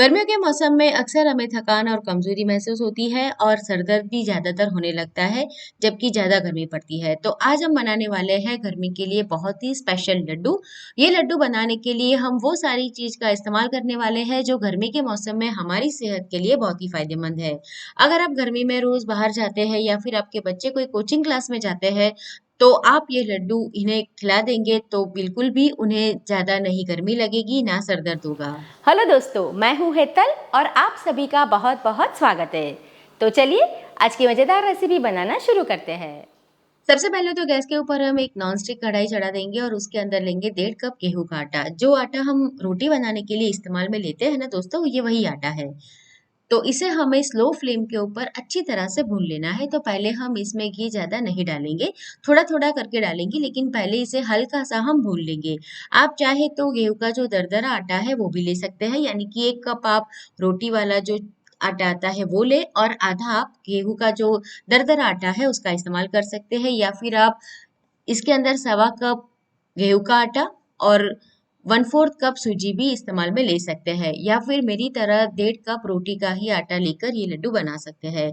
गर्मियों के मौसम में अक्सर हमें थकान और कमजोरी महसूस होती है और सर दर्द भी ज्यादातर होने लगता है जबकि ज्यादा गर्मी पड़ती है। तो आज हम बनाने वाले हैं गर्मी के लिए बहुत ही स्पेशल लड्डू। ये लड्डू बनाने के लिए हम वो सारी चीज का इस्तेमाल करने वाले हैं जो गर्मी के मौसम में हमारी सेहत के लिए बहुत ही फायदेमंद है। अगर आप गर्मी में रोज बाहर जाते हैं या फिर आपके बच्चे कोई कोचिंग क्लास में जाते हैं तो आप ये लड्डू इन्हें खिला देंगे तो बिल्कुल भी उन्हें ज्यादा नहीं गर्मी लगेगी ना सर दर्द होगा। हेलो दोस्तों, मैं हूँ हेतल और आप सभी का बहुत बहुत स्वागत है। तो चलिए आज की मज़ेदार रेसिपी बनाना शुरू करते हैं। सबसे पहले तो गैस के ऊपर हम एक नॉन स्टिक कढ़ाई चढ़ा देंगे और उसके अंदर लेंगे 1.5 कप गेहूं का आटा। जो आटा हम रोटी बनाने के लिए इस्तेमाल में लेते हैं ना दोस्तों, ये वही आटा है। तो इसे हमें स्लो फ्लेम के ऊपर अच्छी तरह से भून लेना है। तो पहले हम इसमें घी ज्यादा नहीं डालेंगे, थोड़ा थोड़ा करके डालेंगे, लेकिन पहले इसे हल्का सा हम भून लेंगे। आप चाहे तो गेहूं का जो दरदरा आटा है वो भी ले सकते हैं, यानी कि 1 कप आप रोटी वाला जो आटा आता है वो ले और आधा आप गेहूं का जो दरदरा आटा है उसका इस्तेमाल कर सकते हैं। या फिर आप इसके अंदर 1.25 कप गेहूं का आटा और 1/4 कप सूजी भी इस्तेमाल में ले सकते हैं, या फिर मेरी तरह 1.5 कप रोटी का ही आटा लेकर ये लड्डू बना सकते हैं।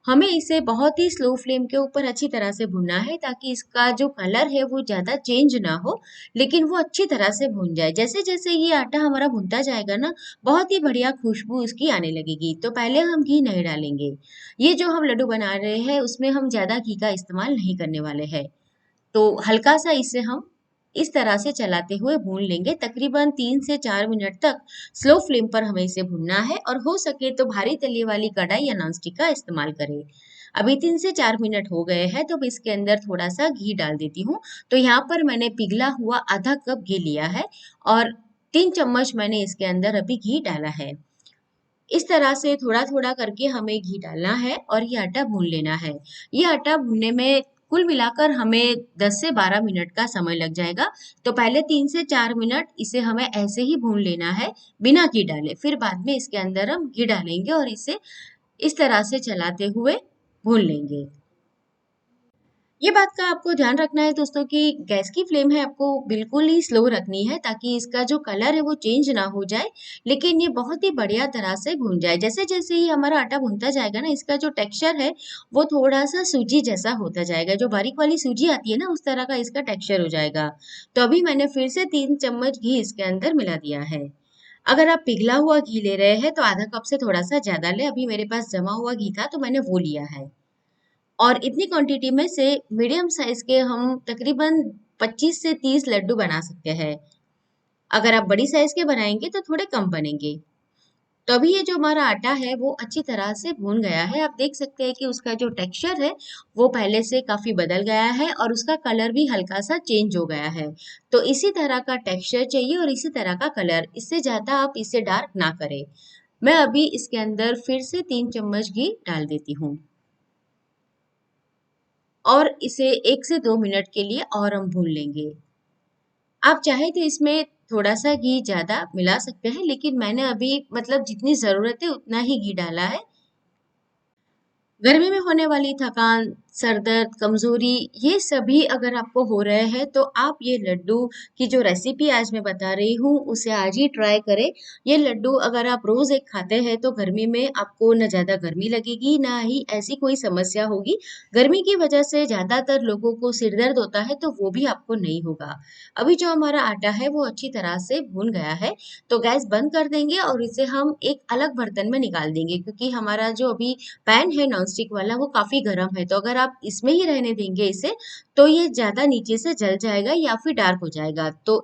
हमें इसे बहुत ही स्लो फ्लेम के ऊपर अच्छी तरह से भुनना है ताकि इसका जो कलर है वो ज्यादा चेंज ना हो, लेकिन वो अच्छी तरह से भुन जाए। जैसे जैसे ये आटा हमारा भुनता जाएगा ना, बहुत ही बढ़िया खुशबू इसकी आने लगेगी। तो पहले हम घी नहीं डालेंगे। ये जो हम लड्डू बना रहे हैं उसमें हम ज्यादा घी का इस्तेमाल नहीं करने वाले हैं। तो हल्का सा इसे हम इस तरह से चलाते हुए भून लेंगे, तकरीबन 3 से 4 मिनट तक स्लो फ्लेम पर हमें इसे भूनना है। और हो सके तो भारी तले वाली कढ़ाई या नॉनस्टिक का इस्तेमाल करें। अभी 3 से 4 मिनट हो गए हैं तो अब इसके अंदर थोड़ा सा घी डाल देती हूँ। तो यहाँ पर मैंने पिघला हुआ आधा कप घी लिया है और 3 चम्मच मैंने इसके अंदर अभी घी डाला है। इस तरह से थोड़ा थोड़ा करके हमें घी डालना है और ये आटा भून लेना है। ये आटा भूनने में कुल मिलाकर हमें 10 से 12 मिनट का समय लग जाएगा। तो पहले 3 से 4 मिनट इसे हमें ऐसे ही भून लेना है बिना घी डाले, फिर बाद में इसके अंदर हम घी डालेंगे और इसे इस तरह से चलाते हुए भून लेंगे। ये बात का आपको ध्यान रखना है दोस्तों कि गैस की फ्लेम है आपको बिल्कुल ही स्लो रखनी है ताकि इसका जो कलर है वो चेंज ना हो जाए, लेकिन ये बहुत ही बढ़िया तरह से भून जाए। जैसे जैसे ही हमारा आटा भूनता जाएगा ना, इसका जो टेक्सचर है वो थोड़ा सा सूजी जैसा होता जाएगा। जो बारीक वाली सूजी आती है ना, उस तरह का इसका टेक्सचर हो जाएगा। तो अभी मैंने फिर से 3 चम्मच घी इसके अंदर मिला दिया है। अगर आप पिघला हुआ घी ले रहे हैं तो आधा कप से थोड़ा सा ज्यादा ले। अभी मेरे पास जमा हुआ घी था तो मैंने वो लिया है। और इतनी क्वांटिटी में से मीडियम साइज के हम तकरीबन 25 से 30 लड्डू बना सकते हैं। अगर आप बड़ी साइज के बनाएंगे तो थोड़े कम बनेंगे। तो अभी ये जो हमारा आटा है वो अच्छी तरह से भून गया है। आप देख सकते हैं कि उसका जो टेक्सचर है वो पहले से काफी बदल गया है और उसका कलर भी हल्का सा चेंज हो गया है। तो इसी तरह का टेक्सचर चाहिए और इसी तरह का कलर, इससे ज्यादा आप इसे डार्क ना करें। मैं अभी इसके अंदर फिर से 3 चम्मच घी डाल देती हूँ और इसे 1 से 2 मिनट के लिए और हम भून लेंगे। आप चाहे तो इसमें थोड़ा सा घी ज्यादा मिला सकते हैं, लेकिन मैंने अभी मतलब जितनी जरूरत है उतना ही घी डाला है। गर्मी में होने वाली थकान, सर दर्द, कमजोरी, ये सभी अगर आपको हो रहे हैं तो आप ये लड्डू की जो रेसिपी आज मैं बता रही हूँ उसे आज ही ट्राई करें। ये लड्डू अगर आप रोज एक खाते हैं तो गर्मी में आपको न ज्यादा गर्मी लगेगी ना ही ऐसी कोई समस्या होगी। गर्मी की वजह से ज्यादातर लोगों को सिर दर्द होता है तो वो भी आपको नहीं होगा। अभी जो हमारा आटा है वो अच्छी तरह से भून गया है। तो गैस बंद कर देंगे और इसे हम एक अलग बर्तन में निकाल देंगे, क्योंकि हमारा जो अभी पैन है नॉनस्टिक वाला वो काफी गर्म है। तो अगर आप इसमें ही रहने देंगे इसे तो ये ज्यादा नीचे से जल जाएगा या फिर डार्क हो जाएगा। तो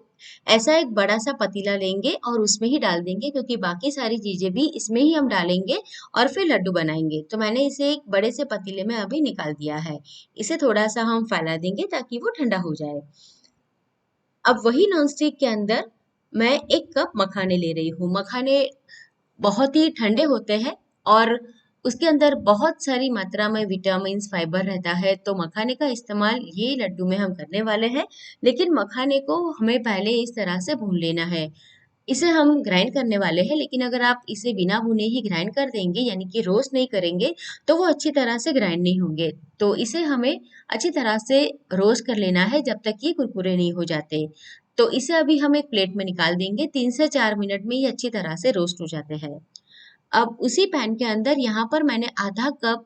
ऐसा एक बड़ा सा पतीला लेंगे और उसमें ही डाल देंगे, क्योंकि बाकी सारी चीजें भी इसमें ही हम डालेंगे और फिर लड्डू बनाएंगे। तो मैंने इसे एक बड़े से पतीले में अभी निकाल दिया है। इसे थोड़ा सा हम फैला देंगे ताकि वो ठंडा हो जाए। अब वही नॉनस्टिक के अंदर मैं 1 कप मखाने ले रही हूँ। मखाने बहुत ही ठंडे होते हैं और उसके अंदर बहुत सारी मात्रा में विटामिन फाइबर रहता है। तो मखाने का इस्तेमाल ये लड्डू में हम करने वाले हैं, लेकिन मखाने को हमें पहले इस तरह से भून लेना है। इसे हम ग्राइंड करने वाले हैं, लेकिन अगर आप इसे बिना भुने ही ग्राइंड कर देंगे यानी कि रोस्ट नहीं करेंगे तो वो अच्छी तरह से ग्राइंड नहीं होंगे। तो इसे हमें अच्छी तरह से रोस्ट कर लेना है जब तक ये कुरकुरे नहीं हो जाते। तो इसे अभी हम एक प्लेट में निकाल देंगे। 3 से 4 मिनट में ये अच्छी तरह से रोस्ट हो जाते हैं। अब उसी पैन के अंदर यहाँ पर मैंने आधा कप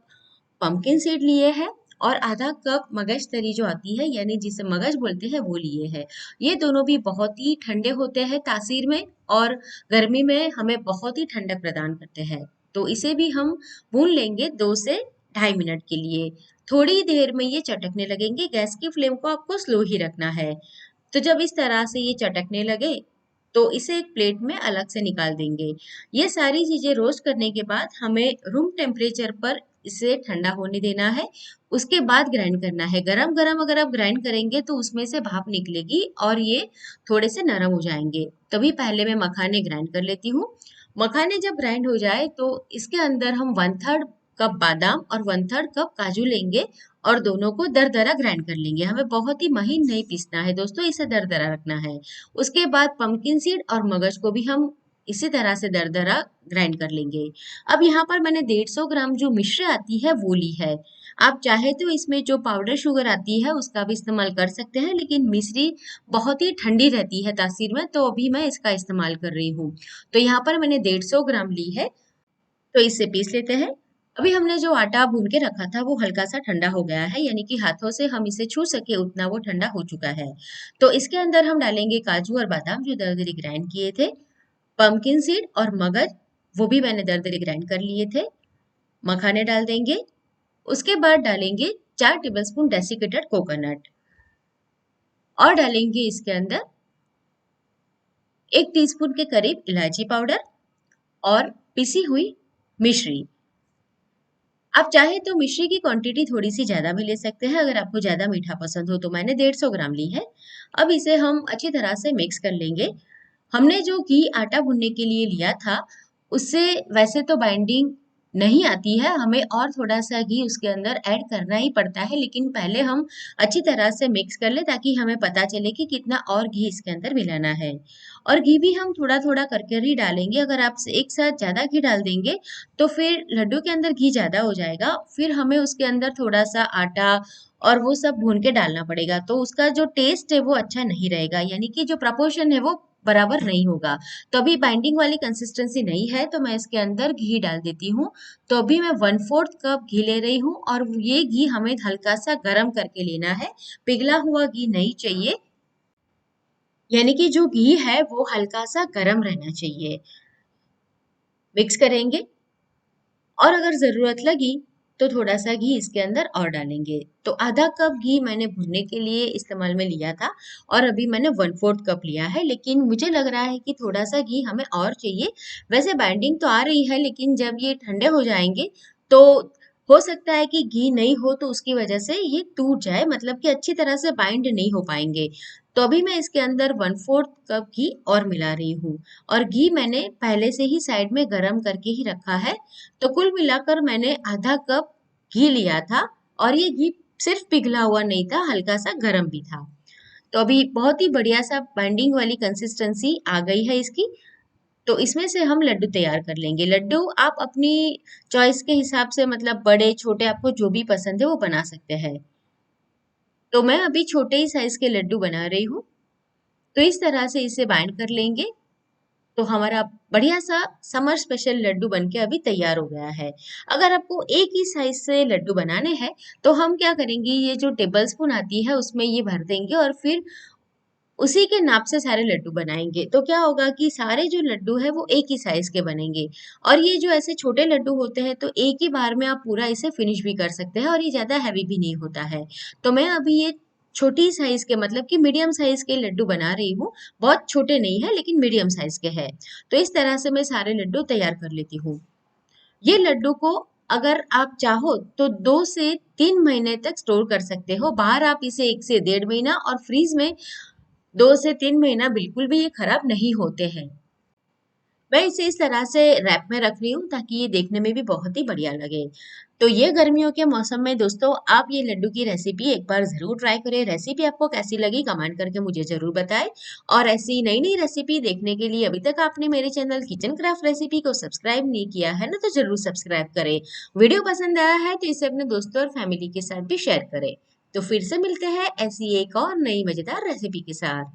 पंपकिन सीड लिए हैं और आधा कप मगज तरी जो आती है, यानी जिसे मगज बोलते हैं, वो लिए हैं। ये दोनों भी बहुत ही ठंडे होते हैं तासीर में, और गर्मी में हमें बहुत ही ठंडक प्रदान करते हैं। तो इसे भी हम भून लेंगे 2 से ढाई मिनट के लिए। थोड़ी देर में ये चटकने लगेंगे। गैस की फ्लेम को आपको स्लो ही रखना है। तो जब इस तरह से ये चटकने लगे तो इसे एक प्लेट में अलग से निकाल देंगे। ये सारी चीजें रोस्ट करने के बाद हमें रूम टेम्परेचर पर इसे ठंडा होने देना है। उसके बाद ग्राइंड करना है। गरम गरम अगर आप ग्राइंड करेंगे तो उसमें से भाप निकलेगी और ये थोड़े से नरम हो जाएंगे। तभी पहले मैं मखाने ग्राइंड कर लेती हूँ। मखाने जब ग्राइंड हो जाए तो इसके अंदर हम 1/3 कप बादाम और 1/3 कप काजू लेंगे और दोनों को दरदरा ग्राइंड कर लेंगे। हमें बहुत ही महीन नहीं पीसना है दोस्तों, इसे दरदरा रखना है। उसके बाद पंपकिन सीड और मगज को भी हम इसी तरह से दरदरा ग्राइंड कर लेंगे। अब यहाँ पर मैंने 150 ग्राम जो मिश्री आती है वो ली है। आप चाहे तो इसमें जो पाउडर शुगर आती है उसका भी इस्तेमाल कर सकते हैं, लेकिन मिश्री बहुत ही ठंडी रहती है तासीर में, तो अभी मैं इसका इस्तेमाल कर रही हूँ। तो यहाँ पर मैंने 150 ग्राम ली है। तो इसे पीस लेते हैं। अभी हमने जो आटा भून के रखा था वो हल्का सा ठंडा हो गया है, यानी कि हाथों से हम इसे छू सके उतना वो ठंडा हो चुका है। तो इसके अंदर हम डालेंगे काजू और बादाम जो दरदरे ग्राइंड किए थे, पंपकिन सीड और मगज, वो भी मैंने दरदरे ग्राइंड कर लिए थे। मखाने डाल देंगे। उसके बाद डालेंगे 4 टेबलस्पून डेसिकेटेड कोकोनट और डालेंगे इसके अंदर 1 टीस्पून के करीब इलायची पाउडर और पिसी हुई मिश्री। आप चाहे तो मिश्री की क्वांटिटी थोड़ी सी ज्यादा भी ले सकते हैं, अगर आपको ज्यादा मीठा पसंद हो तो। मैंने 150 ग्राम ली है। अब इसे हम अच्छी तरह से मिक्स कर लेंगे। हमने जो घी आटा भूनने के लिए लिया था उससे वैसे तो बाइंडिंग नहीं आती है, हमें और थोड़ा सा घी उसके अंदर ऐड करना ही पड़ता है, लेकिन पहले हम अच्छी तरह से मिक्स कर ले ताकि हमें पता चले कि कितना और घी इसके अंदर मिलाना है। और घी भी हम थोड़ा थोड़ा करके ही डालेंगे। अगर आप एक साथ ज्यादा घी डाल देंगे तो फिर लड्डू के अंदर घी ज्यादा हो जाएगा, फिर हमें उसके अंदर थोड़ा सा आटा और वो सब भून के डालना पड़ेगा, तो उसका जो टेस्ट है वो अच्छा नहीं रहेगा, यानी कि जो प्रपोर्शन है वो बराबर नहीं होगा। तो अभी बाइंडिंग वाली कंसिस्टेंसी नहीं है तो मैं इसके अंदर घी डाल देती हूँ। तो अभी मैं 1/4 कप घी ले रही हूँ और ये घी हमें हल्का सा गर्म करके लेना है। पिघला हुआ घी नहीं चाहिए, यानी कि जो घी है वो हल्का सा गर्म रहना चाहिए। मिक्स करेंगे और अगर जरूरत लगी तो थोड़ा सा घी इसके अंदर और डालेंगे। तो आधा कप घी मैंने भुनने के लिए इस्तेमाल में लिया था और अभी मैंने 1/4 कप लिया है, लेकिन मुझे लग रहा है कि थोड़ा सा घी हमें और चाहिए। वैसे बाइंडिंग तो आ रही है, लेकिन जब ये ठंडे हो जाएंगे तो हो सकता है कि घी नहीं हो तो उसकी वजह से ये टूट जाए, मतलब कि अच्छी तरह से बाइंड नहीं हो पाएंगे। तो अभी मैं इसके अंदर 1/4 कप घी और मिला रही हूँ। और घी मैंने पहले से ही साइड में गरम करके ही रखा है। तो कुल मिलाकर मैंने आधा कप घी लिया था और ये घी सिर्फ पिघला हुआ नहीं था, हल्का सा गरम भी था। तो अभी बहुत ही बढ़िया सा बाइंडिंग वाली कंसिस्टेंसी आ गई है इसकी। तो इसमें से हम लड्डू तैयार कर लेंगे। लड्डू आप अपनी चॉइस के हिसाब से, मतलब बड़े छोटे आपको जो भी पसंद है वो बना सकते हैं। तो मैं अभी छोटे ही साइज के लड्डू बना रही हूँ। तो इस तरह से इसे बाइंड कर लेंगे। तो हमारा बढ़िया सा समर स्पेशल लड्डू बनके अभी तैयार हो गया है। अगर आपको एक ही साइज से लड्डू बनाने हैं तो हम क्या करेंगे, ये जो टेबल स्पून आती है उसमें ये भर देंगे और फिर उसी के नाप से सारे लड्डू बनाएंगे। तो क्या होगा कि सारे जो लड्डू है वो एक ही साइज के बनेंगे। और ये जो ऐसे छोटे लड्डू होते हैं तो एक ही बार में आप पूरा इसे फिनिश भी कर सकते हैं और ये ज्यादा हैवी भी नहीं होता है। तो मैं अभी ये छोटी साइज के, मतलब कि मीडियम साइज के लड्डू बना रही हूँ। बहुत छोटे नहीं है लेकिन मीडियम साइज के हैं। तो इस तरह से मैं सारे लड्डू तैयार कर लेती हूँ। ये लड्डू को अगर आप चाहो तो 2 से 3 महीने तक स्टोर कर सकते हो। बाहर आप इसे 1 से 1.5 महीना और फ्रीज में 2 से 3 महीना बिल्कुल भी ये खराब नहीं होते हैं। मैं इसे इस तरह से रैप में रख रही हूँ ताकि ये देखने में भी बहुत ही बढ़िया लगे। तो ये गर्मियों के मौसम में दोस्तों आप ये लड्डू की रेसिपी एक बार जरूर ट्राई करें। रेसिपी आपको कैसी लगी कमेंट करके मुझे जरूर बताएं। और ऐसी नई नई रेसिपी देखने के लिए अभी तक आपने मेरे चैनल किचन क्राफ्ट रेसिपी को सब्सक्राइब नहीं किया है ना, तो जरूर सब्सक्राइब करें। वीडियो पसंद आया है तो इसे अपने दोस्तों और फैमिली के साथ भी शेयर करें। तो फिर से मिलते हैं ऐसी एक और नई मजेदार रेसिपी के साथ।